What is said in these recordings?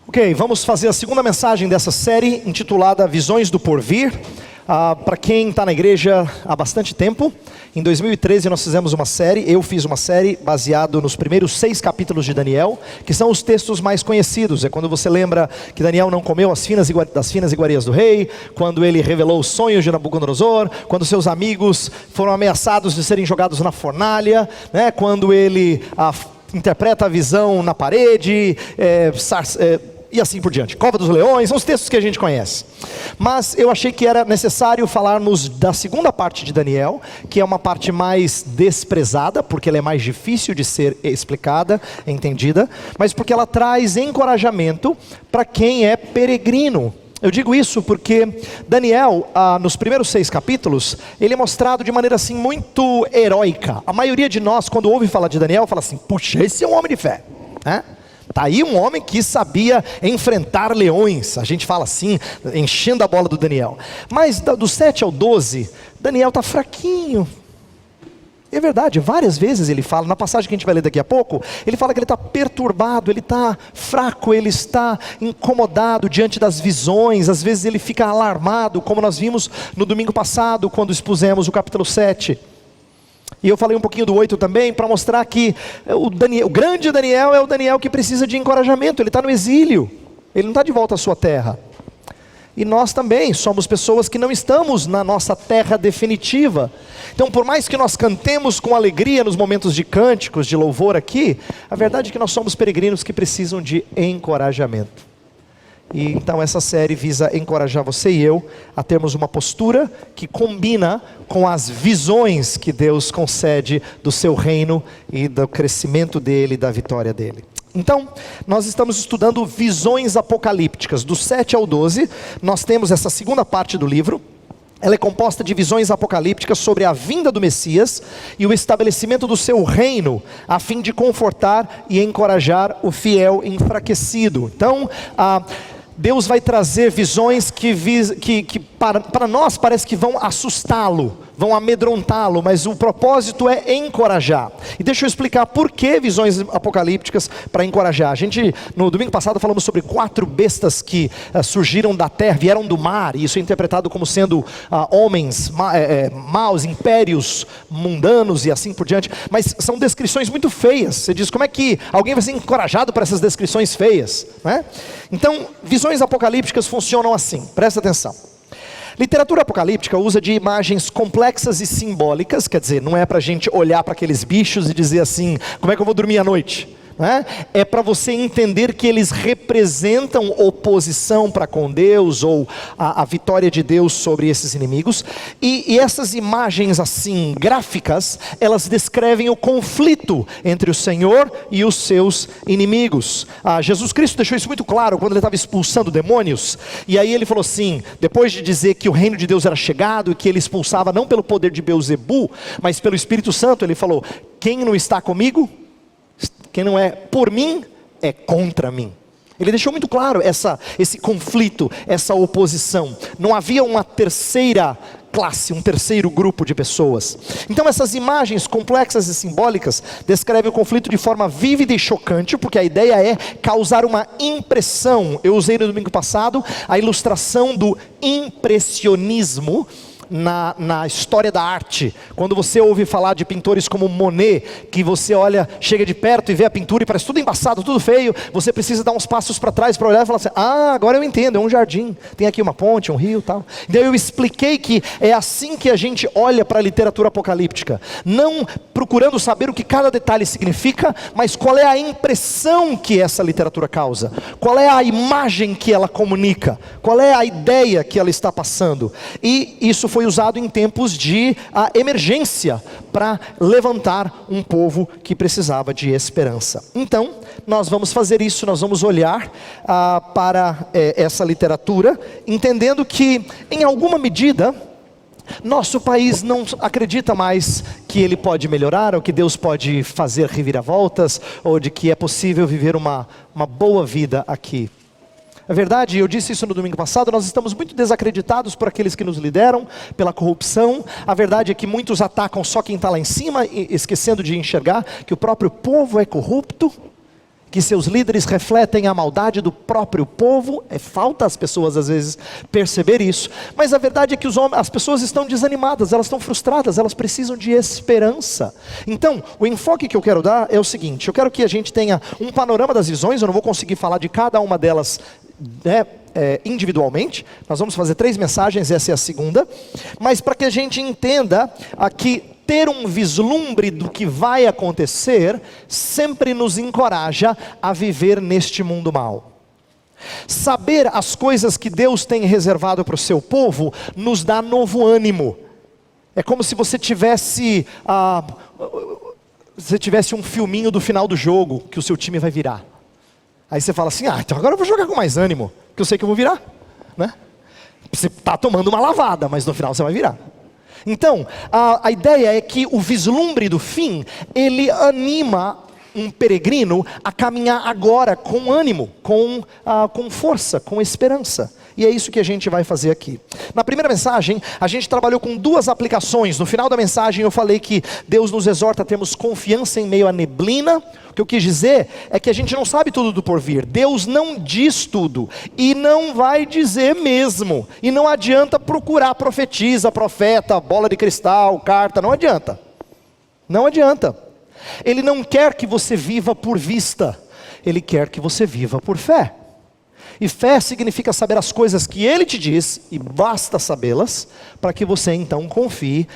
Ok, vamos fazer a segunda mensagem dessa série, intitulada Visões do Porvir. Para quem está na igreja há bastante tempo, em 2013 nós fizemos uma série, eu fiz uma série baseado nos primeiros 6 capítulos de Daniel, que são os textos mais conhecidos. É quando você lembra que Daniel não comeu das finas iguarias do rei, quando ele revelou os sonhos de Nabucodonosor, quando seus amigos foram ameaçados de serem jogados na fornalha, né? Quando ele interpreta a visão na parede, e assim por diante. Cova dos Leões, são os textos que a gente conhece. Mas eu achei que era necessário falarmos da segunda parte de Daniel, que é uma parte mais desprezada, porque ela é mais difícil de ser explicada, entendida, mas porque ela traz encorajamento para quem é peregrino. Eu digo isso porque Daniel, nos primeiros 6 capítulos, ele é mostrado de maneira assim muito heróica. A maioria de nós, quando ouve falar de Daniel, fala assim: puxa, esse é um homem de fé, né? Está aí um homem que sabia enfrentar leões, a gente fala assim, enchendo a bola do Daniel. Mas do 7 ao 12, Daniel está fraquinho. É verdade, várias vezes ele fala, na passagem que a gente vai ler daqui a pouco, ele fala que ele está perturbado, ele está fraco, ele está incomodado diante das visões, às vezes ele fica alarmado, como nós vimos no domingo passado, quando expusemos o capítulo 7. E eu falei um pouquinho do 8 também, para mostrar que o grande Daniel é o Daniel que precisa de encorajamento. Ele está no exílio, ele não está de volta à sua terra. E nós também somos pessoas que não estamos na nossa terra definitiva. Então, por mais que nós cantemos com alegria nos momentos de cânticos, de louvor aqui, a verdade é que nós somos peregrinos que precisam de encorajamento. E então essa série visa encorajar você e eu a termos uma postura que combina com as visões que Deus concede do seu reino e do crescimento dele e da vitória dele. Então, nós estamos estudando visões apocalípticas, do 7 ao 12, nós temos essa segunda parte do livro. Ela é composta de visões apocalípticas sobre a vinda do Messias e o estabelecimento do seu reino, a fim de confortar e encorajar o fiel enfraquecido. Então, Deus vai trazer visões que para nós parece que vão assustá-lo, vão amedrontá-lo, mas o propósito é encorajar. E deixa eu explicar por que visões apocalípticas para encorajar. A gente, no domingo passado, falamos sobre 4 bestas que surgiram da terra, vieram do mar, e isso é interpretado como sendo homens maus, impérios mundanos e assim por diante, mas são descrições muito feias. Você diz, como é que alguém vai ser encorajado por essas descrições feias, né? Então, visões apocalípticas funcionam assim, presta atenção. Literatura apocalíptica usa de imagens complexas e simbólicas, quer dizer, não é para a gente olhar para aqueles bichos e dizer assim, como é que eu vou dormir à noite? É para você entender que eles representam oposição para com Deus, ou a vitória de Deus sobre esses inimigos. E essas imagens assim, gráficas, elas descrevem o conflito entre o Senhor e os seus inimigos. Jesus Cristo deixou isso muito claro quando ele estava expulsando demônios. E aí ele falou assim, depois de dizer que o reino de Deus era chegado, e que ele expulsava não pelo poder de Beelzebu, mas pelo Espírito Santo, ele falou, quem não está comigo? Quem não é por mim, é contra mim. Ele deixou muito claro esse conflito, essa oposição. Não havia uma terceira classe, um terceiro grupo de pessoas. Então essas imagens complexas e simbólicas descrevem o conflito de forma vívida e chocante, porque a ideia é causar uma impressão. Eu usei no domingo passado a ilustração do impressionismo na história da arte. Quando você ouve falar de pintores como Monet, que você olha, chega de perto e vê a pintura e parece tudo embaçado, tudo feio, você precisa dar uns passos para trás para olhar e falar assim, agora eu entendo, é um jardim, tem aqui uma ponte, um rio e tal. Então eu expliquei que é assim que a gente olha para a literatura apocalíptica, não procurando saber o que cada detalhe significa, mas qual é a impressão que essa literatura causa, qual é a imagem que ela comunica, qual é a ideia que ela está passando. E isso foi usado em tempos de emergência para levantar um povo que precisava de esperança. Então, nós vamos fazer isso, nós vamos olhar para essa literatura, entendendo que, em alguma medida, nosso país não acredita mais que ele pode melhorar, ou que Deus pode fazer reviravoltas, ou de que é possível viver uma boa vida aqui. A verdade, eu disse isso no domingo passado, nós estamos muito desacreditados por aqueles que nos lideram, pela corrupção. A verdade é que muitos atacam só quem está lá em cima, esquecendo de enxergar que o próprio povo é corrupto, que seus líderes refletem a maldade do próprio povo. Falta às pessoas às vezes perceber isso, mas a verdade é que as pessoas estão desanimadas, elas estão frustradas, elas precisam de esperança. Então, o enfoque que eu quero dar é o seguinte: eu quero que a gente tenha um panorama das visões. Eu não vou conseguir falar de cada uma delas, né, individualmente. Nós vamos fazer 3 mensagens, essa é a segunda, mas para que a gente entenda aqui, ter um vislumbre do que vai acontecer sempre nos encoraja a viver neste mundo mau. Saber as coisas que Deus tem reservado para o seu povo nos dá novo ânimo. É como se você tivesse um filminho do final do jogo que o seu time vai virar. Aí você fala assim: então agora eu vou jogar com mais ânimo, porque eu sei que eu vou virar, né? Você está tomando uma lavada, mas no final você vai virar. Então, a ideia é que o vislumbre do fim, ele anima um peregrino a caminhar agora com ânimo, com força, com esperança. E é isso que a gente vai fazer aqui. Na primeira mensagem, a gente trabalhou com 2 aplicações. No final da mensagem eu falei que Deus nos exorta a termos confiança em meio à neblina. O que eu quis dizer é que a gente não sabe tudo do porvir. Deus não diz tudo, e não vai dizer mesmo. E não adianta procurar profetisa, profeta, bola de cristal, carta, não adianta. Não adianta. Ele não quer que você viva por vista, Ele quer que você viva por fé. E fé significa saber as coisas que Ele te diz, e basta sabê-las, para que você então confie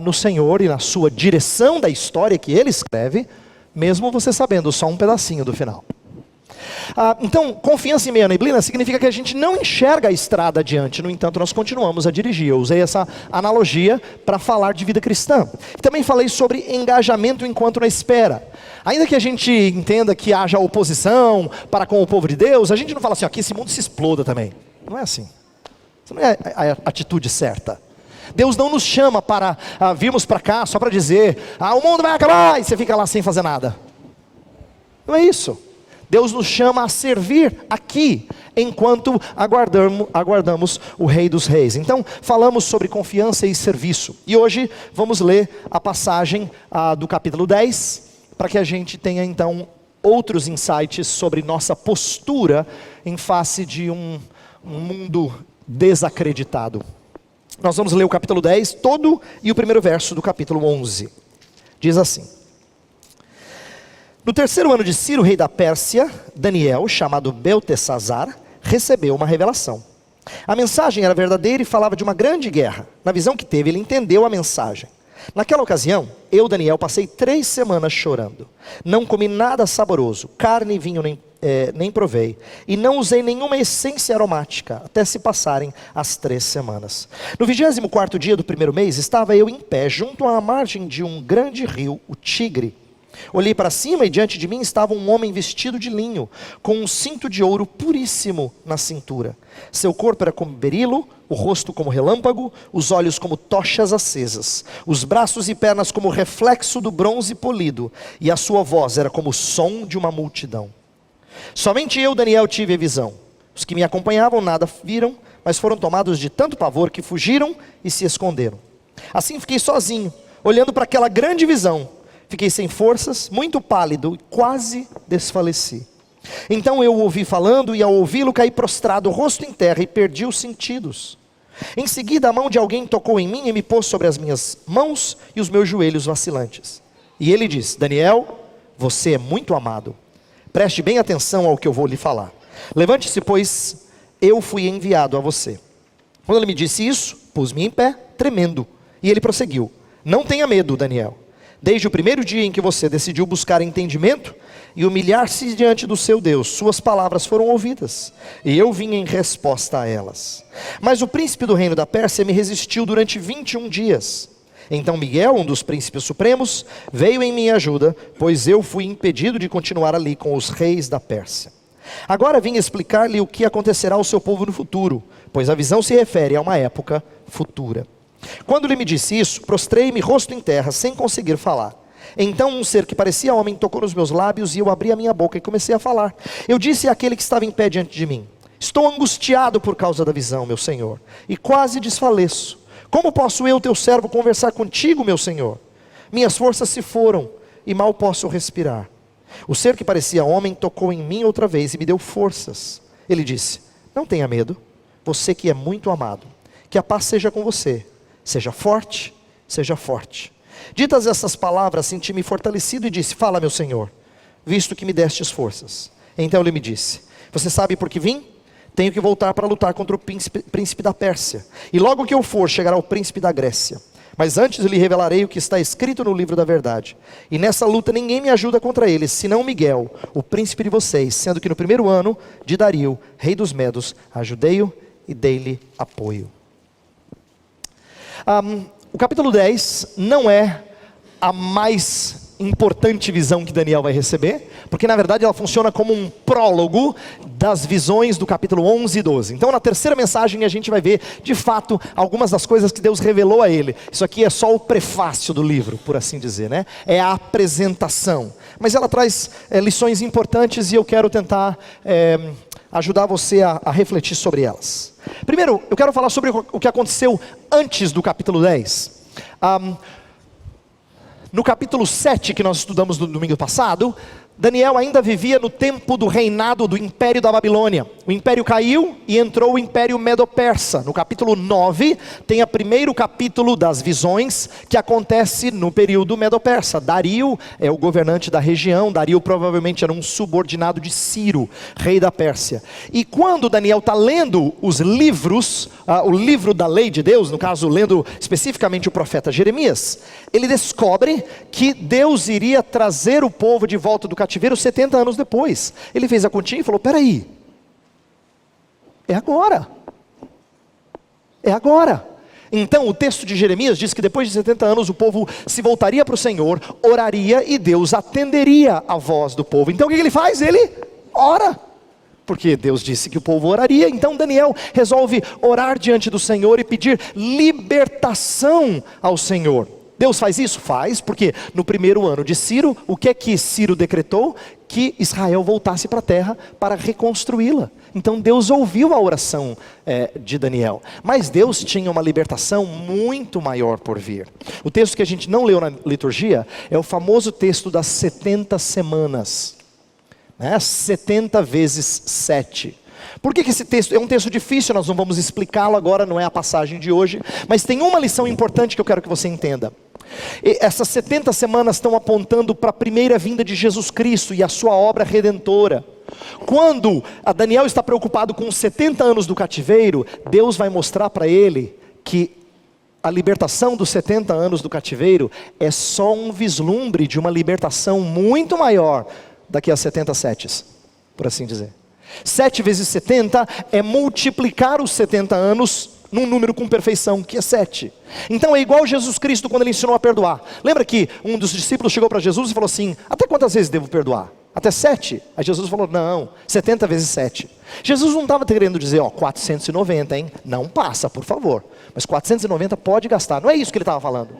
no Senhor e na sua direção da história que Ele escreve, mesmo você sabendo só um pedacinho do final. Então, confiança em meio à neblina significa que a gente não enxerga a estrada adiante, no entanto nós continuamos a dirigir. Eu usei essa analogia para falar de vida cristã. Também falei sobre engajamento enquanto na espera. Ainda que a gente entenda que haja oposição para com o povo de Deus, a gente não fala assim: que esse mundo se exploda também. Não é assim. Isso não é a atitude certa. Deus não nos chama para virmos para cá só para dizer: o mundo vai acabar, e você fica lá sem fazer nada. Não é isso. Deus nos chama a servir aqui, enquanto aguardamos o Rei dos Reis. Então, falamos sobre confiança e serviço. E hoje vamos ler a passagem do capítulo 10, para que a gente tenha então outros insights sobre nossa postura em face de um mundo desacreditado. Nós vamos ler o capítulo 10 todo e o primeiro verso do capítulo 11. Diz assim: No 3º ano de Ciro, rei da Pérsia, Daniel, chamado Beltesazar, recebeu uma revelação. A mensagem era verdadeira e falava de uma grande guerra. Na visão que teve, ele entendeu a mensagem. Naquela ocasião, eu, Daniel, passei 3 semanas chorando. Não comi nada saboroso, carne e vinho nem provei. E não usei nenhuma essência aromática, até se passarem as 3 semanas. No 24º dia do 1º mês, estava eu em pé, junto à margem de um grande rio, o Tigre. Olhei para cima e diante de mim estava um homem vestido de linho, com um cinto de ouro puríssimo na cintura. Seu corpo era como berilo, o rosto como relâmpago, os olhos como tochas acesas, os braços e pernas como reflexo do bronze polido, e a sua voz era como o som de uma multidão. Somente eu, Daniel, tive a visão. Os que me acompanhavam nada viram, mas foram tomados de tanto pavor que fugiram e se esconderam. Assim fiquei sozinho, olhando para aquela grande visão. Fiquei sem forças, muito pálido e quase desfaleci. Então eu o ouvi falando e ao ouvi-lo caí prostrado, rosto em terra, e perdi os sentidos. Em seguida a mão de alguém tocou em mim e me pôs sobre as minhas mãos e os meus joelhos vacilantes. E ele disse: Daniel, você é muito amado. Preste bem atenção ao que eu vou lhe falar. Levante-se, pois eu fui enviado a você. Quando ele me disse isso, pus-me em pé, tremendo. E ele prosseguiu: Não tenha medo, Daniel. Desde o primeiro dia em que você decidiu buscar entendimento e humilhar-se diante do seu Deus, suas palavras foram ouvidas, e eu vim em resposta a elas. Mas o príncipe do reino da Pérsia me resistiu durante 21 dias. Então Miguel, um dos príncipes supremos, veio em minha ajuda, pois eu fui impedido de continuar ali com os reis da Pérsia. Agora vim explicar-lhe o que acontecerá ao seu povo no futuro, pois a visão se refere a uma época futura. Quando ele me disse isso, prostrei-me rosto em terra, sem conseguir falar. Então um ser que parecia homem tocou nos meus lábios e eu abri a minha boca e comecei a falar. Eu disse àquele que estava em pé diante de mim: Estou angustiado por causa da visão, meu senhor, e quase desfaleço. Como posso eu, teu servo, conversar contigo, meu senhor? Minhas forças se foram e mal posso respirar. O ser que parecia homem tocou em mim outra vez e me deu forças. Ele disse: não tenha medo, você que é muito amado, que a paz seja com você, seja forte, seja forte. Ditas essas palavras, senti-me fortalecido e disse: fala, meu Senhor, visto que me destes forças. Então ele me disse: você sabe por que vim? Tenho que voltar para lutar contra o príncipe da Pérsia, e logo que eu for, chegará o príncipe da Grécia. Mas antes lhe revelarei o que está escrito no livro da verdade. E nessa luta ninguém me ajuda contra eles, senão Miguel, o príncipe de vocês, sendo que no primeiro ano de Dario, rei dos Medos, ajudei-o e dei-lhe apoio. O capítulo 10 não é a mais importante visão que Daniel vai receber, porque na verdade ela funciona como um prólogo das visões do capítulo 11 e 12. Então na terceira mensagem a gente vai ver de fato algumas das coisas que Deus revelou a ele. Isso aqui é só o prefácio do livro, por assim dizer, né? É a apresentação, mas ela traz lições importantes e eu quero tentar ajudar você a refletir sobre elas. Primeiro, eu quero falar sobre o que aconteceu antes do capítulo 10. No capítulo 7, que nós estudamos no domingo passado, Daniel ainda vivia no tempo do reinado do Império da Babilônia. O Império caiu e entrou o Império Medo-Persa. No capítulo 9, tem o primeiro capítulo das visões, que acontece no período Medo-Persa. Dario é o governante da região. Dario provavelmente era um subordinado de Ciro, rei da Pérsia. E quando Daniel está lendo os livros, o livro da lei de Deus, no caso lendo especificamente o profeta Jeremias, ele descobre que Deus iria trazer o povo de volta do cativeiro 70 anos depois. Ele fez a continha e falou: peraí, é agora, é agora. Então o texto de Jeremias diz que depois de 70 anos o povo se voltaria para o Senhor, oraria e Deus atenderia a voz do povo. Então o que ele faz? Ele ora, porque Deus disse que o povo oraria. Então Daniel resolve orar diante do Senhor e pedir libertação ao Senhor. Deus faz isso? Faz, porque no primeiro ano de Ciro, o que é que Ciro decretou? Que Israel voltasse para a terra para reconstruí-la. Então Deus ouviu a oração de Daniel, mas Deus tinha uma libertação muito maior por vir. O texto que a gente não leu na liturgia é o famoso texto das 70 semanas, né? 70 vezes 7. Por que esse texto é um texto difícil? Nós não vamos explicá-lo agora, não é a passagem de hoje, mas tem uma lição importante que eu quero que você entenda. E essas 70 semanas estão apontando para a primeira vinda de Jesus Cristo e a sua obra redentora. Quando Daniel está preocupado com os 70 anos do cativeiro, Deus vai mostrar para ele que a libertação dos 70 anos do cativeiro é só um vislumbre de uma libertação muito maior daqui a 70 setes, por assim dizer. 7 vezes 70 é multiplicar os 70 anos num número com perfeição, que é 7. Então é igual Jesus Cristo quando ele ensinou a perdoar. Lembra que um dos discípulos chegou para Jesus e falou assim: até quantas vezes devo perdoar? Até 7? Aí Jesus falou: não, 70 vezes 7. Jesus não estava querendo dizer, 490, hein? Não passa, por favor. Mas 490 pode gastar. Não é isso que ele estava falando.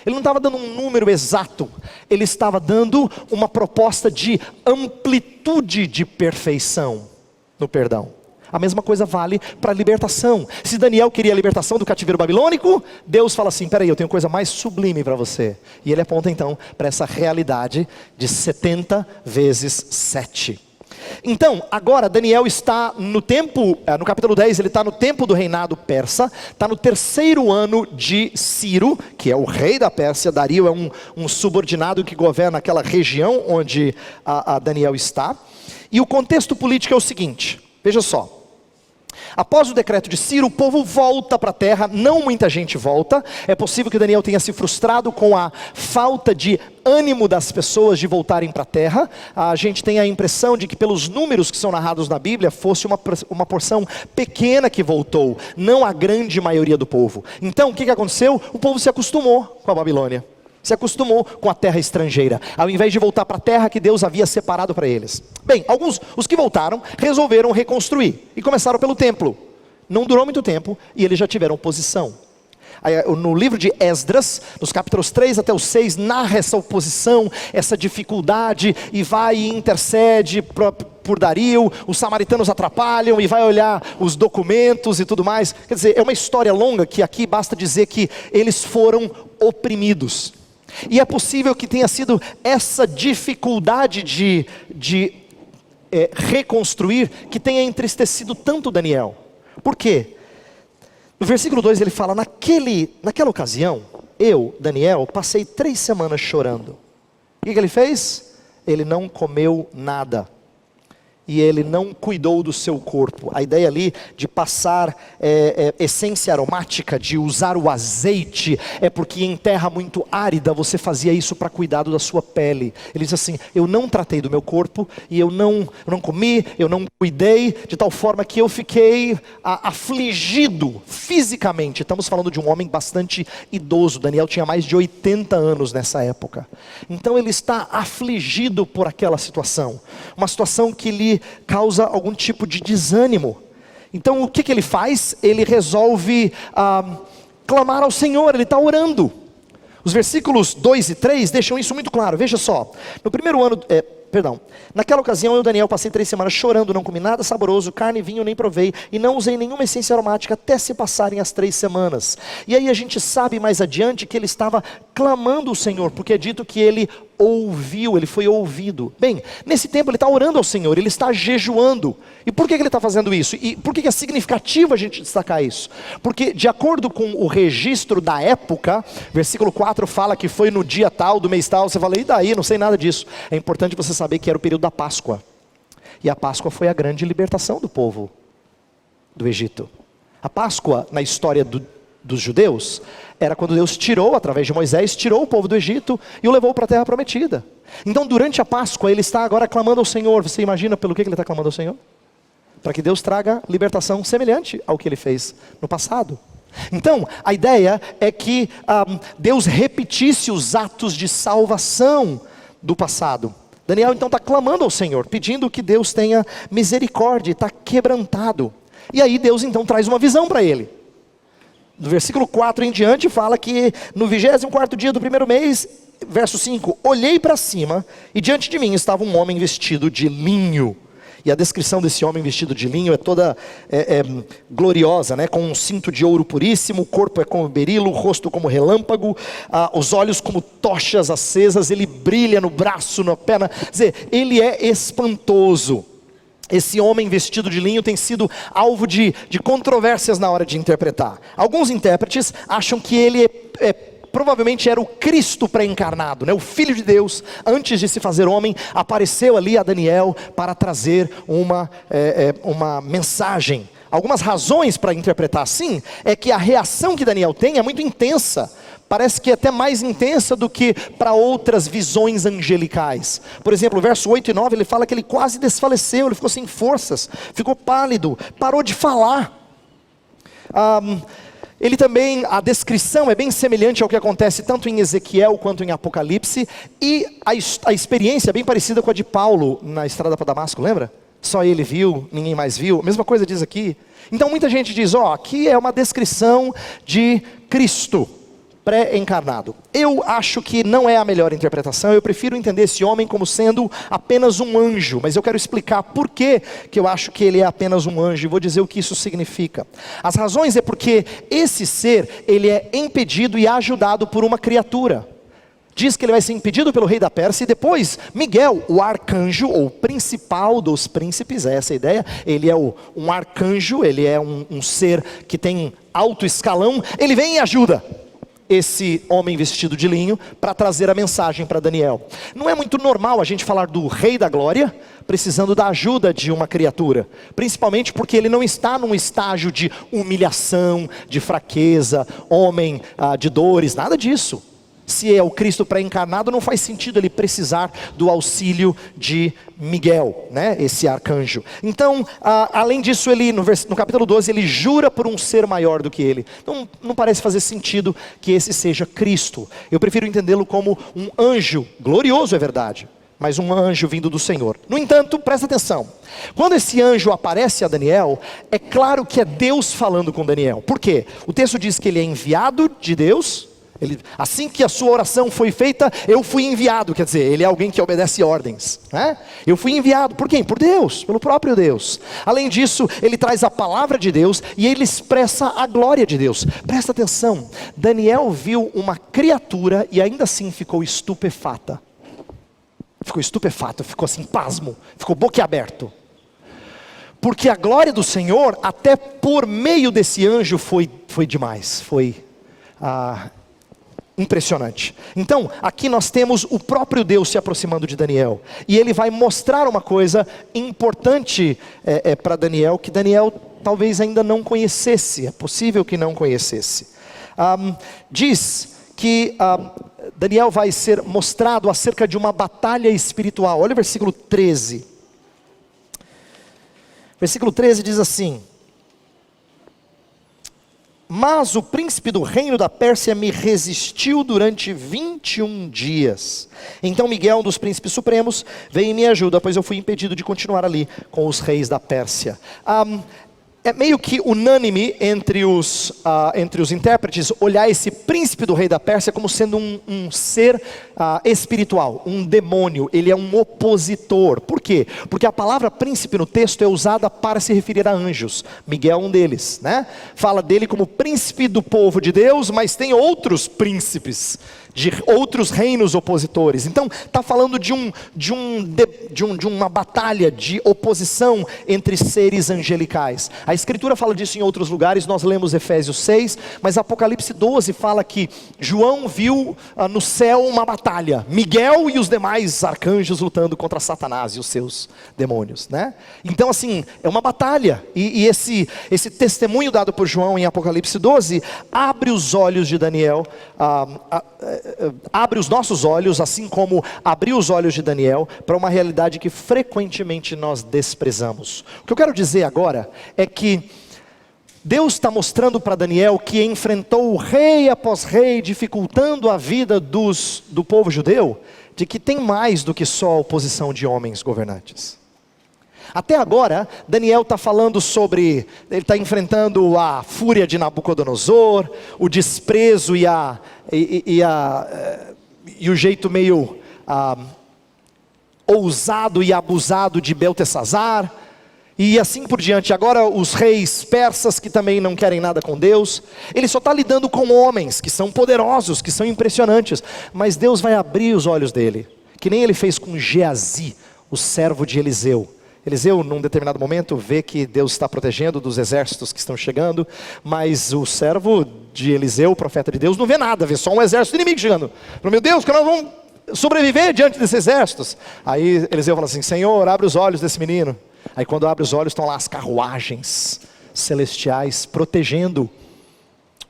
Ele não estava dando um número exato. Ele estava dando uma proposta de amplitude de perfeição no perdão. A mesma coisa vale para a libertação. Se Daniel queria a libertação do cativeiro babilônico, Deus fala assim: peraí, eu tenho coisa mais sublime para você. E ele aponta então para essa realidade de 70 vezes 7. Então, agora Daniel está no tempo, no capítulo 10, ele está no tempo do reinado persa, está no terceiro ano de Ciro, que é o rei da Pérsia. Dario é um subordinado que governa aquela região onde a Daniel está. E o contexto político é o seguinte, veja só. Após o decreto de Ciro, o povo volta para a terra. Não muita gente volta. É possível que Daniel tenha se frustrado com a falta de ânimo das pessoas de voltarem para a terra. A gente tem a impressão de que pelos números que são narrados na Bíblia, fosse uma porção pequena que voltou, não a grande maioria do povo. Então o que aconteceu? O povo se acostumou com a Babilônia, se acostumou com a terra estrangeira, ao invés de voltar para a terra que Deus havia separado para eles. Bem, os que voltaram, resolveram reconstruir, e começaram pelo templo. Não durou muito tempo, e eles já tiveram oposição. No livro de Esdras, nos capítulos 3 até o 6, narra essa oposição, essa dificuldade, e vai e intercede por Dario. Os samaritanos atrapalham, e vai olhar os documentos e tudo mais. Quer dizer, é uma história longa, que aqui basta dizer que eles foram oprimidos. E é possível que tenha sido essa dificuldade de reconstruir que tenha entristecido tanto Daniel. Por quê? No versículo 2 ele fala, naquela ocasião, eu, Daniel, passei 3 semanas chorando. O que ele fez? Ele não comeu nada. E ele não cuidou do seu corpo. A ideia ali de passar essência aromática, de usar o azeite, é porque em terra muito árida você fazia isso para cuidado da sua pele. Ele diz assim, eu não tratei do meu corpo, e eu não comi, eu não cuidei, de tal forma que eu fiquei afligido fisicamente. Estamos falando de um homem bastante idoso, Daniel tinha mais de 80 anos nessa época. Então ele está afligido por aquela situação. Uma situação que lhe causa algum tipo de desânimo. Então o que ele faz? Ele resolve clamar ao Senhor, ele está orando. Os versículos 2 e 3 deixam isso muito claro. Veja só, no primeiro ano, naquela ocasião eu, Daniel, passei 3 semanas chorando, não comi nada saboroso, carne e vinho nem provei, e não usei nenhuma essência aromática até se passarem as 3 semanas. E aí a gente sabe mais adiante que ele estava clamando ao Senhor, porque é dito que ele ouviu, ele foi ouvido. Bem, nesse tempo ele está orando ao Senhor, ele está jejuando. E por que ele está fazendo isso? E por que é significativo a gente destacar isso? Porque de acordo com o registro da época, versículo 4 fala que foi no dia tal, do mês tal. Você fala, e daí? Não sei nada disso. É importante você saber que era o período da Páscoa. E a Páscoa foi a grande libertação do povo do Egito. A Páscoa, na história dos judeus, era quando Deus tirou, através de Moisés, tirou o povo do Egito e o levou para a terra prometida. Então durante a Páscoa ele está agora clamando ao Senhor. Você imagina pelo que ele está clamando ao Senhor? Para que Deus traga libertação semelhante ao que ele fez no passado. Então a ideia é que Deus repetisse os atos de salvação do passado. Daniel então está clamando ao Senhor, pedindo que Deus tenha misericórdia, está quebrantado. E aí Deus então traz uma visão para ele. Do versículo 4 em diante fala que no 24º dia do primeiro mês, verso 5, olhei para cima e diante de mim estava um homem vestido de linho. E a descrição desse homem vestido de linho é toda gloriosa, né? Com um cinto de ouro puríssimo, o corpo é como berilo, o rosto como relâmpago, os olhos como tochas acesas, ele brilha no braço, na perna, quer dizer, ele é espantoso. Esse homem vestido de linho tem sido alvo de controvérsias na hora de interpretar. Alguns intérpretes acham que ele provavelmente era o Cristo pré-encarnado, né? O Filho de Deus, antes de se fazer homem, apareceu ali a Daniel para trazer uma mensagem. Algumas razões para interpretar assim, é que a reação que Daniel tem é muito intensa. Parece que é até mais intensa do que para outras visões angelicais. Por exemplo, o verso 8 e 9, ele fala que ele quase desfaleceu, ele ficou sem forças, ficou pálido, parou de falar. Ele também, a descrição é bem semelhante ao que acontece tanto em Ezequiel quanto em Apocalipse. E a experiência é bem parecida com a de Paulo na estrada para Damasco, lembra? Só ele viu, ninguém mais viu, a mesma coisa diz aqui. Então muita gente diz, aqui é uma descrição de Cristo pré-encarnado. Eu acho que não é a melhor interpretação. Eu prefiro entender esse homem como sendo apenas um anjo, mas eu quero explicar por que eu acho que ele é apenas um anjo, e vou dizer o que isso significa. As razões é porque esse ser, ele é impedido e ajudado por uma criatura. Diz que ele vai ser impedido pelo rei da Pérsia, e depois Miguel, o arcanjo, ou principal dos príncipes, é essa a ideia, ele é um arcanjo, ele é um ser que tem alto escalão, ele vem e ajuda esse homem vestido de linho para trazer a mensagem para Daniel. Não é muito normal a gente falar do Rei da Glória precisando da ajuda de uma criatura, principalmente porque ele não está num estágio de humilhação, de fraqueza, homem de dores, nada disso. Se é o Cristo pré-encarnado, não faz sentido ele precisar do auxílio de Miguel, né? Esse arcanjo. Então, além disso, ele no capítulo 12, ele jura por um ser maior do que ele. Então, não parece fazer sentido que esse seja Cristo. Eu prefiro entendê-lo como um anjo, glorioso é verdade, mas um anjo vindo do Senhor. No entanto, presta atenção, quando esse anjo aparece a Daniel, é claro que é Deus falando com Daniel. Por quê? O texto diz que ele é enviado de Deus, Assim que a sua oração foi feita, eu fui enviado. Quer dizer, ele é alguém que obedece ordens, né? Eu fui enviado, por quem? Por Deus, pelo próprio Deus. Além disso, ele traz a palavra de Deus e ele expressa a glória de Deus. Presta atenção, Daniel viu uma criatura e ainda assim ficou estupefata. Ficou estupefato, ficou assim, pasmo, ficou boquiaberto. Porque a glória do Senhor, até por meio desse anjo, foi demais, foi impressionante. Então, aqui nós temos o próprio Deus se aproximando de Daniel. E ele vai mostrar uma coisa importante para Daniel, que Daniel talvez ainda não conhecesse, é possível que não conhecesse. Diz que Daniel vai ser mostrado acerca de uma batalha espiritual. Olha o versículo 13. Versículo 13 diz assim: mas o príncipe do reino da Pérsia me resistiu durante 21 dias. Então Miguel, um dos príncipes supremos, veio em minha ajuda, pois eu fui impedido de continuar ali com os reis da Pérsia. É meio que unânime entre os intérpretes olhar esse príncipe do rei da Pérsia como sendo um ser espiritual, um demônio. Ele é um opositor. Por quê? Porque a palavra príncipe no texto é usada para se referir a anjos. Miguel é um deles, né? Fala dele como príncipe do povo de Deus, mas tem outros príncipes de outros reinos opositores. Então está falando de uma batalha de oposição entre seres angelicais. A Escritura fala disso em outros lugares. Nós lemos Efésios 6, mas Apocalipse 12 fala que João viu no céu uma batalha, Miguel e os demais arcanjos lutando contra Satanás e os seus demônios, né? Então assim, é uma batalha, e esse testemunho dado por João em Apocalipse 12 abre os olhos de Daniel, abre os nossos olhos, assim como abriu os olhos de Daniel, para uma realidade que frequentemente nós desprezamos. O que eu quero dizer agora é que Deus está mostrando para Daniel, que enfrentou rei após rei, dificultando a vida do povo judeu, de que tem mais do que só a oposição de homens governantes. Até agora, Daniel está falando sobre, ele está enfrentando a fúria de Nabucodonosor, o desprezo e o jeito meio ousado e abusado de Beltesazar, e assim por diante. Agora os reis persas que também não querem nada com Deus. Ele só está lidando com homens que são poderosos, que são impressionantes, mas Deus vai abrir os olhos dele, que nem ele fez com Geazi, o servo de Eliseu. Eliseu, num determinado momento, vê que Deus está protegendo dos exércitos que estão chegando, mas o servo de Eliseu, o profeta de Deus, não vê nada, vê só um exército inimigo chegando. Falou, meu Deus, que nós vamos sobreviver diante desses exércitos. Aí Eliseu fala assim, Senhor, abre os olhos desse menino. Aí quando abre os olhos, estão lá as carruagens celestiais, protegendo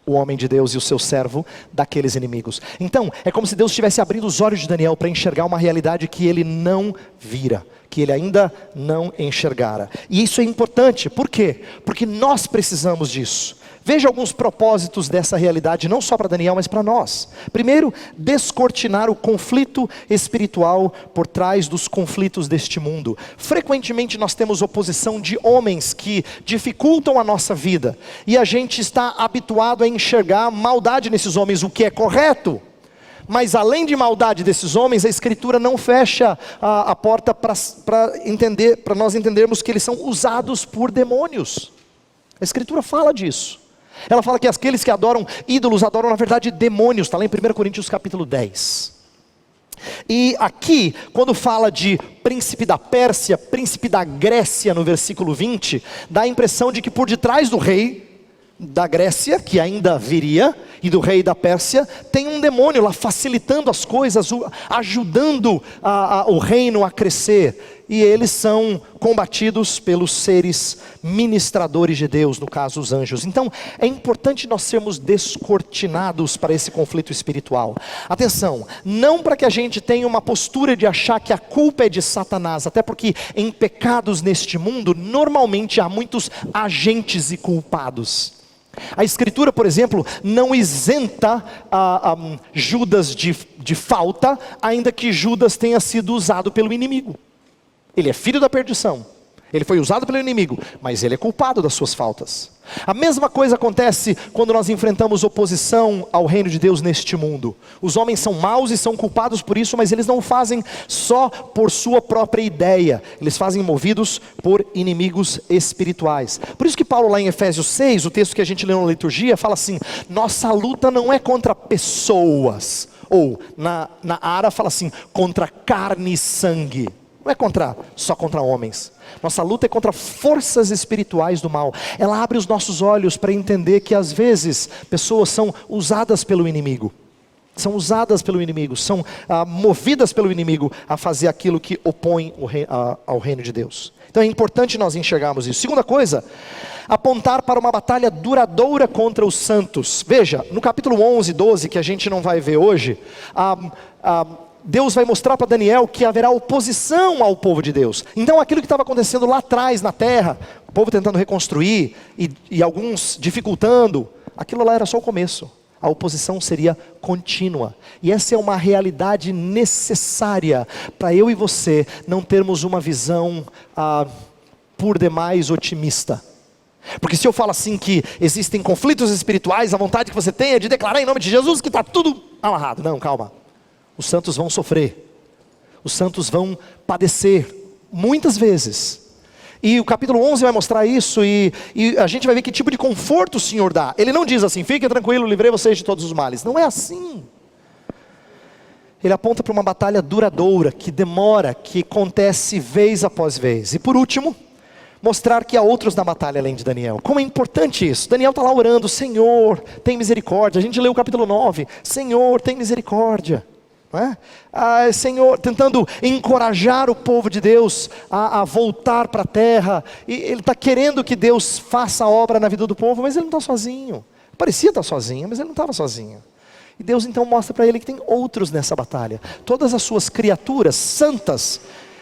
o homem de Deus e o seu servo daqueles inimigos. Então, é como se Deus estivesse abrindo os olhos de Daniel para enxergar uma realidade que ele não vira, que ele ainda não enxergara. E isso é importante, por quê? Porque nós precisamos disso. Veja alguns propósitos dessa realidade, não só para Daniel, mas para nós. Primeiro, descortinar o conflito espiritual por trás dos conflitos deste mundo. Frequentemente nós temos oposição de homens que dificultam a nossa vida, e a gente está habituado a enxergar maldade nesses homens, o que é correto. Mas além de maldade desses homens, a Escritura não fecha a porta para nós entendermos que eles são usados por demônios. A Escritura fala disso. Ela fala que aqueles que adoram ídolos, adoram na verdade demônios, está lá em 1 Coríntios capítulo 10. E aqui, quando fala de príncipe da Pérsia, príncipe da Grécia no versículo 20, dá a impressão de que por detrás do rei da Grécia, que ainda viria, e do rei da Pérsia, tem um demônio lá facilitando as coisas, ajudando o reino a crescer, e eles são combatidos pelos seres ministradores de Deus, no caso os anjos. Então é importante nós sermos descortinados para esse conflito espiritual. Atenção, não para que a gente tenha uma postura de achar que a culpa é de Satanás, até porque em pecados neste mundo, normalmente há muitos agentes e culpados. A Escritura, por exemplo, não isenta Judas de falta, ainda que Judas tenha sido usado pelo inimigo. Ele é filho da perdição, Ele foi usado pelo inimigo, mas ele é culpado das suas faltas. A mesma coisa acontece quando nós enfrentamos oposição ao reino de Deus neste mundo. Os homens são maus e são culpados por isso, mas eles não fazem só por sua própria ideia. Eles fazem movidos por inimigos espirituais. Por isso que Paulo lá em Efésios 6, o texto que a gente leu na liturgia, fala assim: nossa luta não é contra pessoas. Ou na Ara fala assim, contra carne e sangue. Não é só contra homens. Nossa luta é contra forças espirituais do mal. Ela abre os nossos olhos para entender que às vezes pessoas são usadas pelo inimigo. São usadas pelo inimigo, são movidas pelo inimigo a fazer aquilo que opõe ao reino de Deus. Então é importante nós enxergarmos isso. Segunda coisa, apontar para uma batalha duradoura contra os santos. Veja, no capítulo 11, 12, que a gente não vai ver hoje, Deus vai mostrar para Daniel que haverá oposição ao povo de Deus. Então aquilo que estava acontecendo lá atrás na terra, o povo tentando reconstruir e alguns dificultando, aquilo lá era só o começo. A oposição seria contínua. E essa é uma realidade necessária para eu e você não termos uma visão por demais otimista. Porque se eu falo assim que existem conflitos espirituais, a vontade que você tem é de declarar em nome de Jesus que está tudo amarrado. Não, calma. Os santos vão sofrer, os santos vão padecer, muitas vezes. E o capítulo 11 vai mostrar isso, e a gente vai ver que tipo de conforto o Senhor dá. Ele não diz assim, fiquem tranquilos, livrei vocês de todos os males. Não é assim. Ele aponta para uma batalha duradoura, que demora, que acontece vez após vez. E por último, mostrar que há outros na batalha além de Daniel. Como é importante isso. Daniel está lá orando, Senhor, tem misericórdia. A gente leu o capítulo 9, Senhor, tem misericórdia. Senhor, tentando encorajar o povo de Deus a voltar para a terra, e ele está querendo que Deus faça a obra na vida do povo, mas ele não está sozinho. Parecia estar sozinho, mas ele não estava sozinho. E Deus então mostra para ele que tem outros nessa batalha. Todas as suas criaturas santas,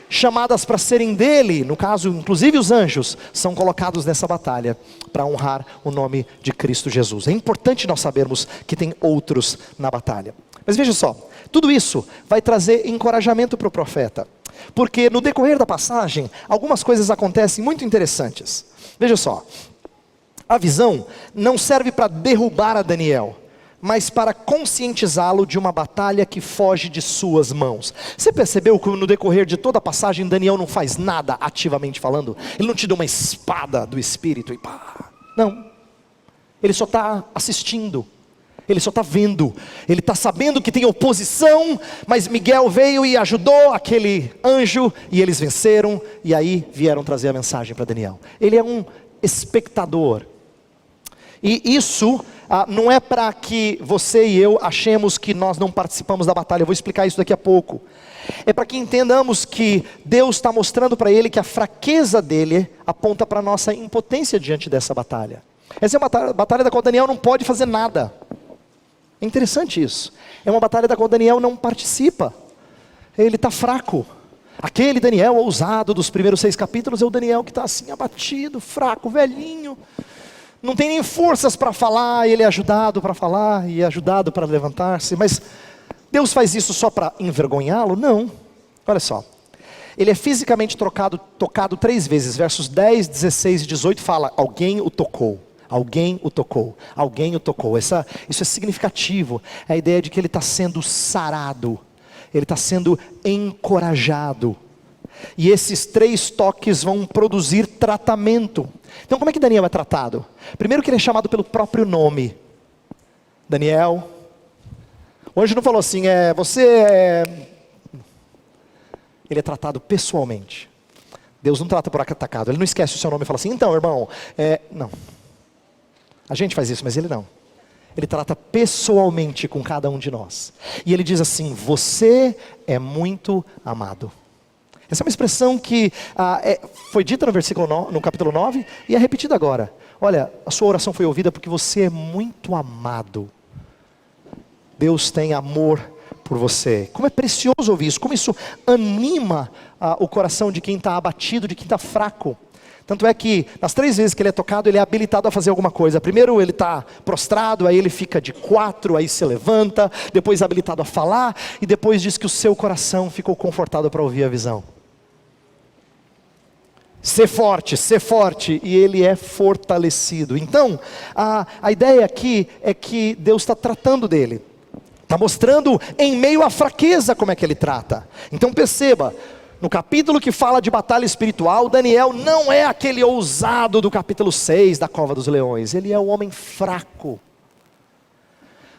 chamadas para serem dele, no caso inclusive os anjos, são colocados nessa batalha para honrar o nome de Cristo Jesus. É importante nós sabermos que tem outros na batalha. Mas veja só, tudo isso vai trazer encorajamento para o profeta, porque no decorrer da passagem, algumas coisas acontecem muito interessantes. Veja só, a visão não serve para derrubar a Daniel, mas para conscientizá-lo de uma batalha que foge de suas mãos. Você percebeu que no decorrer de toda a passagem, Daniel não faz nada ativamente falando? Ele não te dá uma espada do Espírito e pá. Não, ele só está assistindo. Ele só está vendo, ele está sabendo que tem oposição, mas Miguel veio e ajudou aquele anjo, e eles venceram, e aí vieram trazer a mensagem para Daniel. Ele é um espectador, e isso não é para que você e eu achemos que nós não participamos da batalha. Eu vou explicar isso daqui a pouco. É para que entendamos que Deus está mostrando para ele que a fraqueza dele aponta para a nossa impotência diante dessa batalha. Essa é uma batalha da qual Daniel não pode fazer nada. É interessante isso. É uma batalha da qual Daniel não participa. Ele está fraco. Aquele Daniel ousado dos primeiros 6 capítulos é o Daniel que está assim abatido, fraco, velhinho. Não tem nem forças para falar, ele é ajudado para falar e é ajudado para levantar-se. Mas Deus faz isso só para envergonhá-lo? Não. Olha só. Ele é fisicamente tocado 3 vezes. Versos 10, 16 e 18 fala, alguém o tocou. Alguém o tocou, alguém o tocou. Isso é significativo. É a ideia de que ele está sendo sarado, ele está sendo encorajado. E esses 3 toques vão produzir tratamento. Então como é que Daniel é tratado? Primeiro que ele é chamado pelo próprio nome. Daniel. O anjo não falou assim, Ele é tratado pessoalmente. Deus não trata por atacado, ele não esquece o seu nome e fala assim, então irmão, não. A gente faz isso, mas ele não. Ele trata pessoalmente com cada um de nós. E ele diz assim, você é muito amado. Essa é uma expressão que foi dita no capítulo 9 e é repetida agora. Olha, a sua oração foi ouvida porque você é muito amado. Deus tem amor por você. Como é precioso ouvir isso, como isso anima o coração de quem está abatido, de quem está fraco. Tanto é que nas 3 vezes que ele é tocado, ele é habilitado a fazer alguma coisa. Primeiro ele está prostrado, aí ele fica de 4, aí se levanta, depois habilitado a falar, e depois diz que o seu coração ficou confortado para ouvir a visão. ser forte, e ele é fortalecido. Então, a ideia aqui é que Deus está tratando dele, está mostrando em meio à fraqueza como é que ele trata. Então perceba, no capítulo que fala de batalha espiritual, Daniel não é aquele ousado do capítulo 6 da cova dos leões, ele é o homem fraco,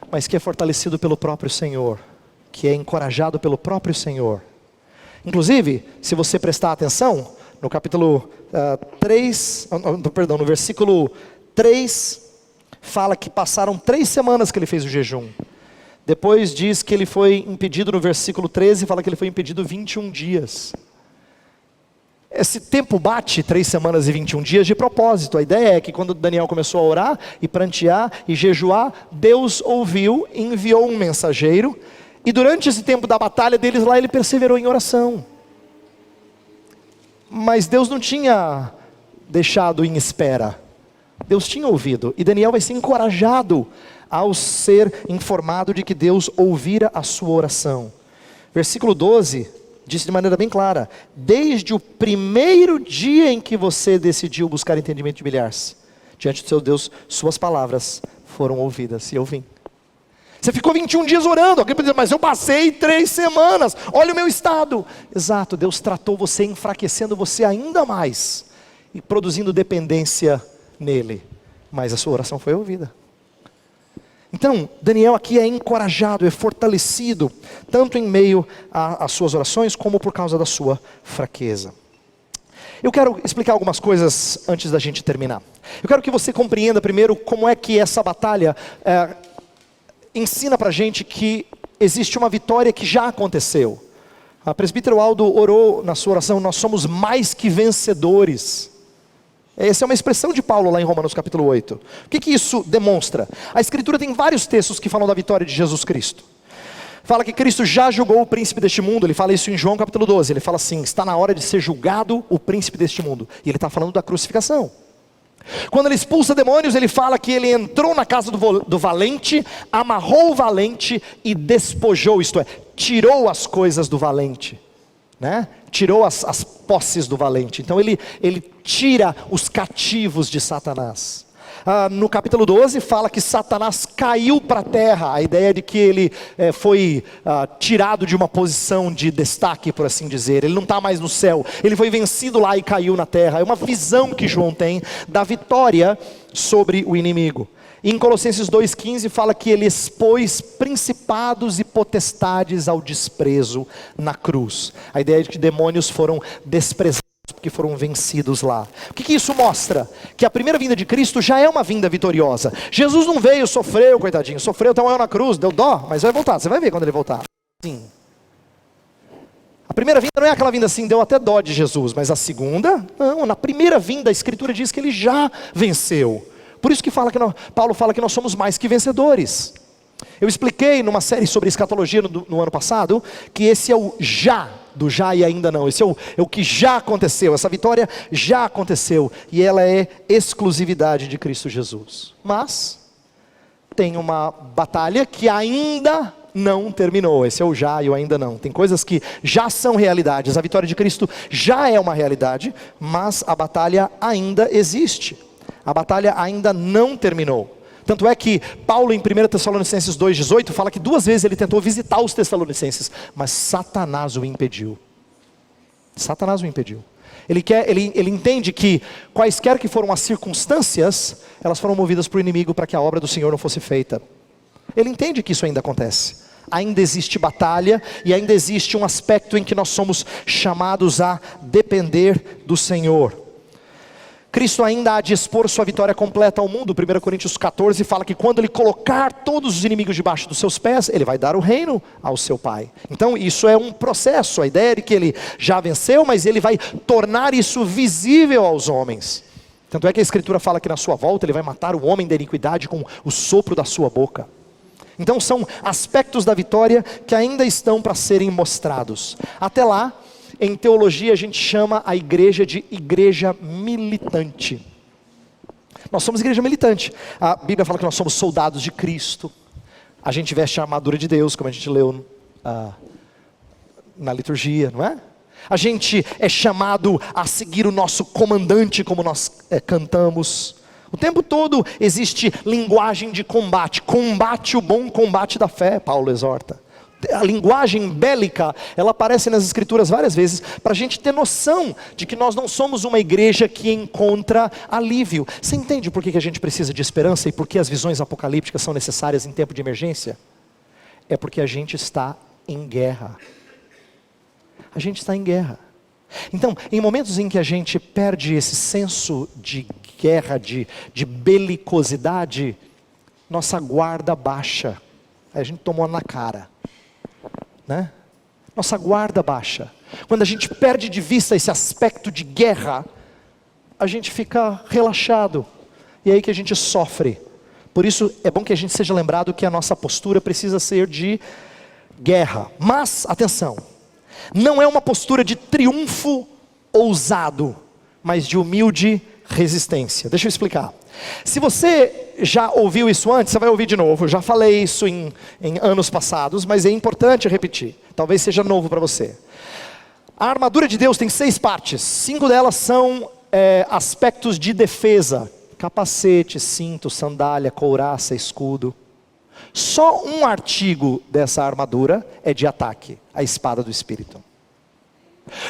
mas que é fortalecido pelo próprio Senhor, que é encorajado pelo próprio Senhor. Inclusive, se você prestar atenção, no capítulo 3, no versículo 3, fala que passaram 3 semanas que ele fez o jejum. Depois diz que ele foi impedido, no versículo 13, fala que ele foi impedido 21 dias. Esse tempo bate 3 semanas e 21 dias de propósito. A ideia é que quando Daniel começou a orar e prantear e jejuar, Deus ouviu e enviou um mensageiro. E durante esse tempo da batalha deles lá, ele perseverou em oração. Mas Deus não tinha deixado em espera. Deus tinha ouvido. E Daniel vai ser encorajado ao ser informado de que Deus ouvira a sua oração. Versículo 12, disse de maneira bem clara: desde o primeiro dia em que você decidiu buscar entendimento e humilhar-se diante do seu Deus, suas palavras foram ouvidas, e eu vim. Você ficou 21 dias orando, alguém pode dizer, mas eu passei 3 semanas, olha o meu estado. Exato, Deus tratou você, enfraquecendo você ainda mais, e produzindo dependência nele, mas a sua oração foi ouvida. Então, Daniel aqui é encorajado, é fortalecido, tanto em meio às suas orações, como por causa da sua fraqueza. Eu quero explicar algumas coisas antes da gente terminar. Eu quero que você compreenda primeiro como é que essa batalha ensina pra gente que existe uma vitória que já aconteceu. A presbítero Aldo orou na sua oração: nós somos mais que vencedores. Essa é uma expressão de Paulo lá em Romanos capítulo 8. O que isso demonstra? A Escritura tem vários textos que falam da vitória de Jesus Cristo. Fala que Cristo já julgou o príncipe deste mundo. Ele fala isso em João capítulo 12. Ele fala assim: está na hora de ser julgado o príncipe deste mundo. E ele está falando da crucificação. Quando ele expulsa demônios, ele fala que ele entrou na casa do valente, amarrou o valente e despojou, isto é, tirou as coisas do valente, né? Tirou as posses do valente. Então ele tira os cativos de Satanás. No capítulo 12 fala que Satanás caiu para a terra. A ideia de que ele foi tirado de uma posição de destaque, por assim dizer. Ele não está mais no céu, ele foi vencido lá e caiu na terra. É uma visão que João tem da vitória sobre o inimigo. E em Colossenses 2,15 fala que ele expôs principados e potestades ao desprezo na cruz. A ideia de que demônios foram desprezados porque foram vencidos lá. O que isso mostra? Que a primeira vinda de Cristo já é uma vinda vitoriosa. Jesus não veio, sofreu, coitadinho, sofreu até morreu na cruz, deu dó, mas vai voltar, você vai ver quando ele voltar. Sim. A primeira vinda não é aquela vinda assim, deu até dó de Jesus, mas a segunda, não, na primeira vinda a Escritura diz que ele já venceu. Por isso que Paulo fala que nós somos mais que vencedores. Eu expliquei numa série sobre escatologia no ano passado, que esse é o já, do já e ainda não. Esse é o que já aconteceu, essa vitória já aconteceu, e ela é exclusividade de Cristo Jesus. Mas tem uma batalha que ainda não terminou. Esse é o já e o ainda não. Tem coisas que já são realidades. A vitória de Cristo já é uma realidade, mas a batalha ainda existe. A batalha ainda não terminou. Tanto é que Paulo em 1 Tessalonicenses 2,18 fala que 2 vezes ele tentou visitar os Tessalonicenses, mas Satanás o impediu. Satanás o impediu. Ele entende que quaisquer que foram as circunstâncias, elas foram movidas para o inimigo para que a obra do Senhor não fosse feita. Ele entende que isso ainda acontece. Ainda existe batalha e ainda existe um aspecto em que nós somos chamados a depender do Senhor. Cristo ainda há de expor sua vitória completa ao mundo. 1 Coríntios 14 fala que quando ele colocar todos os inimigos debaixo dos seus pés, ele vai dar o reino ao seu Pai. Então isso é um processo, a ideia é de que ele já venceu, mas ele vai tornar isso visível aos homens. Tanto é que a Escritura fala que na sua volta ele vai matar o homem da iniquidade com o sopro da sua boca. Então são aspectos da vitória que ainda estão para serem mostrados. Até lá, em teologia a gente chama a igreja de igreja militante. Nós somos igreja militante. A Bíblia fala que nós somos soldados de Cristo. A gente veste a armadura de Deus, como a gente leu na liturgia, não é? A gente é chamado a seguir o nosso comandante, como nós cantamos. O tempo todo existe linguagem de combate. Combate o bom combate da fé, Paulo exorta. A linguagem bélica, ela aparece nas escrituras várias vezes, para a gente ter noção de que nós não somos uma igreja que encontra alívio. Você entende por que a gente precisa de esperança e por que as visões apocalípticas são necessárias em tempo de emergência? É porque a gente está em guerra. A gente está em guerra. Então, em momentos em que a gente perde esse senso de guerra, de belicosidade, nossa guarda baixa. Aí a gente tomou na cara, né? Nossa guarda baixa. Quando a gente perde de vista esse aspecto de guerra, a gente fica relaxado. E é aí que a gente sofre. Por isso é bom que a gente seja lembrado que a nossa postura precisa ser de guerra. Mas, atenção, não é uma postura de triunfo ousado, mas de humilde resistência. Deixa eu explicar. Se você já ouviu isso antes, você vai ouvir de novo. Eu já falei isso em anos passados, mas é importante repetir. Talvez seja novo para você. A armadura de Deus tem 6 partes. 5 delas são aspectos de defesa: capacete, cinto, sandália, couraça, escudo. Só um artigo dessa armadura é de ataque: a espada do Espírito.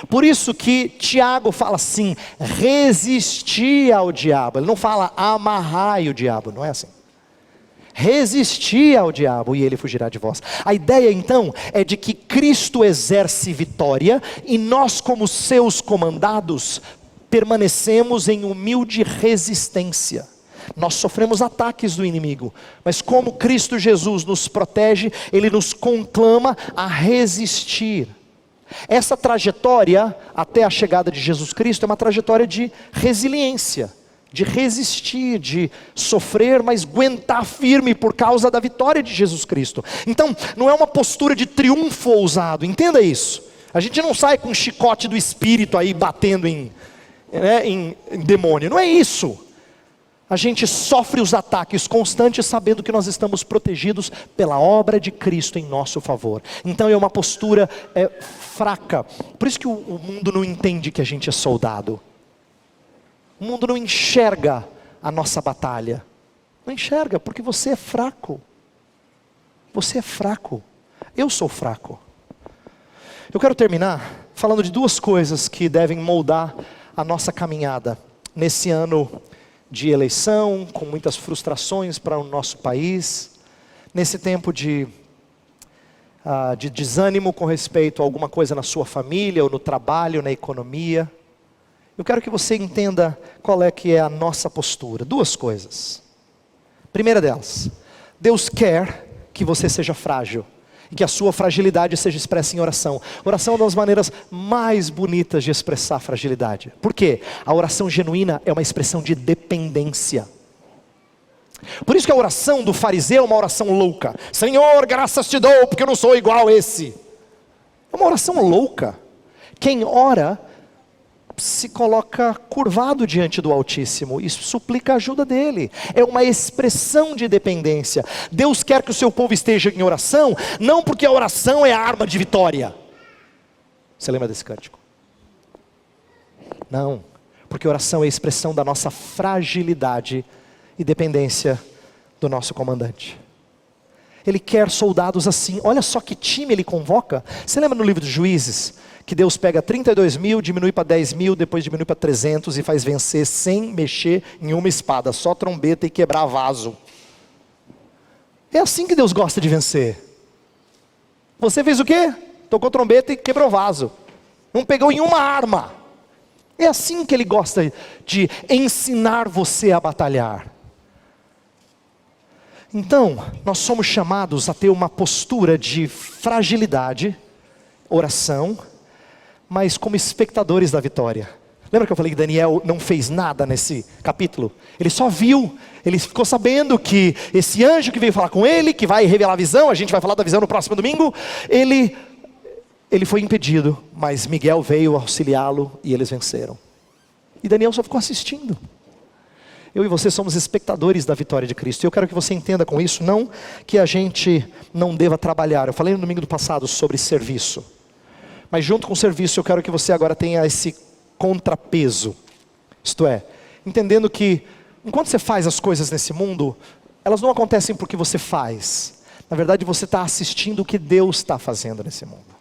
Por isso que Tiago fala assim: resistir ao diabo. Ele não fala amarrai o diabo, não é assim. Resistir ao diabo e ele fugirá de vós. A ideia então é de que Cristo exerce vitória e nós, como seus comandados, permanecemos em humilde resistência. Nós sofremos ataques do inimigo, mas como Cristo Jesus nos protege, Ele nos conclama a resistir. Essa trajetória até a chegada de Jesus Cristo é uma trajetória de resiliência, de resistir, de sofrer, mas aguentar firme por causa da vitória de Jesus Cristo. Então, não é uma postura de triunfo ousado, entenda isso. A gente não sai com um chicote do Espírito aí batendo em demônio, não é isso. A gente sofre os ataques constantes sabendo que nós estamos protegidos pela obra de Cristo em nosso favor. Então é uma postura fraca. Por isso que o mundo não entende que a gente é soldado. O mundo não enxerga a nossa batalha. Não enxerga porque você é fraco. Você é fraco. Eu sou fraco. Eu quero terminar falando de 2 coisas que devem moldar a nossa caminhada nesse ano de eleição, com muitas frustrações para o nosso país, nesse tempo de desânimo com respeito a alguma coisa na sua família, ou no trabalho, na economia. Eu quero que você entenda qual é que é a nossa postura. 2 coisas. Primeira delas, Deus quer que você seja frágil, e que a sua fragilidade seja expressa em oração. Oração é uma das maneiras mais bonitas de expressar fragilidade. Por quê? A oração genuína é uma expressão de dependência. Por isso que a oração do fariseu é uma oração louca. Senhor, graças te dou, porque eu não sou igual a esse. É uma oração louca. Quem ora se coloca curvado diante do Altíssimo e suplica a ajuda dele. É uma expressão de dependência. Deus quer que o seu povo esteja em oração, não porque a oração é a arma de vitória. Você lembra desse cântico? Não, porque a oração é a expressão da nossa fragilidade e dependência do nosso comandante. Ele quer soldados assim. Olha só que time ele convoca. Você lembra no livro dos Juízes, que Deus pega 32 mil, diminui para 10 mil, depois diminui para 300 e faz vencer sem mexer em uma espada, só trombeta e quebrar vaso. É assim que Deus gosta de vencer. Você fez o quê? Tocou trombeta e quebrou vaso. Não pegou em uma arma. É assim que Ele gosta de ensinar você a batalhar. Então, nós somos chamados a ter uma postura de fragilidade, oração, mas como espectadores da vitória. Lembra que eu falei que Daniel não fez nada nesse capítulo? Ele só viu, ele ficou sabendo que esse anjo que veio falar com ele, que vai revelar a visão, a gente vai falar da visão no próximo domingo, ele foi impedido, mas Miguel veio auxiliá-lo e eles venceram. E Daniel só ficou assistindo. Eu e você somos espectadores da vitória de Cristo. E eu quero que você entenda com isso, não que a gente não deva trabalhar. Eu falei no domingo do passado sobre serviço. Mas junto com o serviço eu quero que você agora tenha esse contrapeso. Isto é, entendendo que enquanto você faz as coisas nesse mundo, elas não acontecem porque você faz. Na verdade você está assistindo o que Deus está fazendo nesse mundo.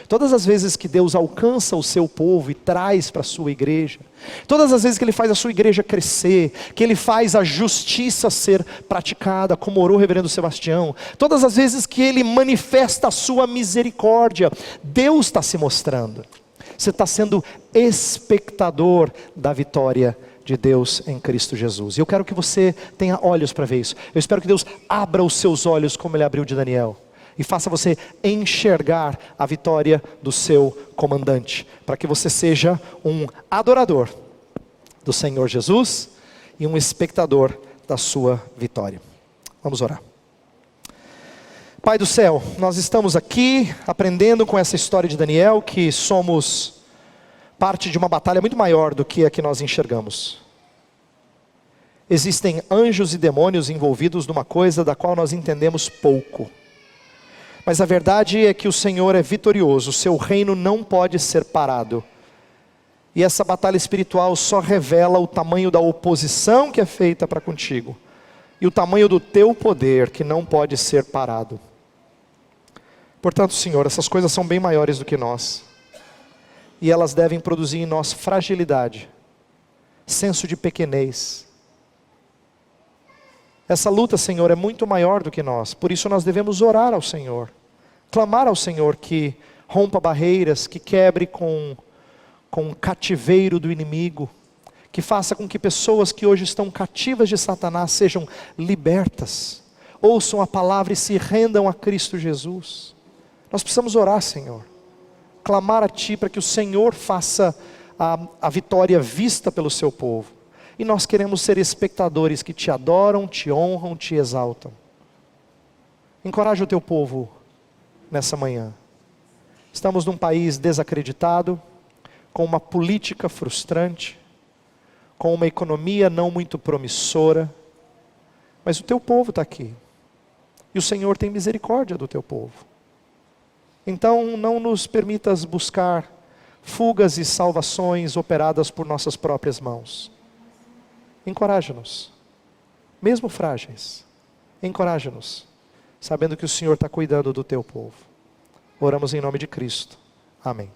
Todas as vezes que Deus alcança o seu povo e traz para a sua igreja, todas as vezes que Ele faz a sua igreja crescer, que Ele faz a justiça ser praticada, como orou o reverendo Sebastião, todas as vezes que Ele manifesta a sua misericórdia, Deus está se mostrando. Você está sendo espectador da vitória de Deus em Cristo Jesus. E eu quero que você tenha olhos para ver isso. Eu espero que Deus abra os seus olhos como Ele abriu de Daniel. E faça você enxergar a vitória do seu comandante. Para que você seja um adorador do Senhor Jesus e um espectador da sua vitória. Vamos orar. Pai do céu, nós estamos aqui aprendendo com essa história de Daniel que somos parte de uma batalha muito maior do que a que nós enxergamos. Existem anjos e demônios envolvidos numa coisa da qual nós entendemos pouco. Mas a verdade é que o Senhor é vitorioso, o seu reino não pode ser parado. E essa batalha espiritual só revela o tamanho da oposição que é feita para contigo. E o tamanho do teu poder que não pode ser parado. Portanto, Senhor, essas coisas são bem maiores do que nós. E elas devem produzir em nós fragilidade, senso de pequenez. Essa luta, Senhor, é muito maior do que nós. Por isso nós devemos orar ao Senhor. Clamar ao Senhor que rompa barreiras, que quebre com o cativeiro do inimigo. Que faça com que pessoas que hoje estão cativas de Satanás sejam libertas. Ouçam a palavra e se rendam a Cristo Jesus. Nós precisamos orar, Senhor. Clamar a Ti para que o Senhor faça a vitória vista pelo seu povo. E nós queremos ser espectadores que Te adoram, Te honram, Te exaltam. Encoraja o Teu povo nessa manhã. Estamos num país desacreditado, com uma política frustrante, com uma economia não muito promissora, mas o Teu povo está aqui. E o Senhor tem misericórdia do Teu povo. Então não nos permitas buscar fugas e salvações operadas por nossas próprias mãos. Encoraja-nos, mesmo frágeis, encoraja-nos, sabendo que o Senhor está cuidando do teu povo. Oramos em nome de Cristo. Amém.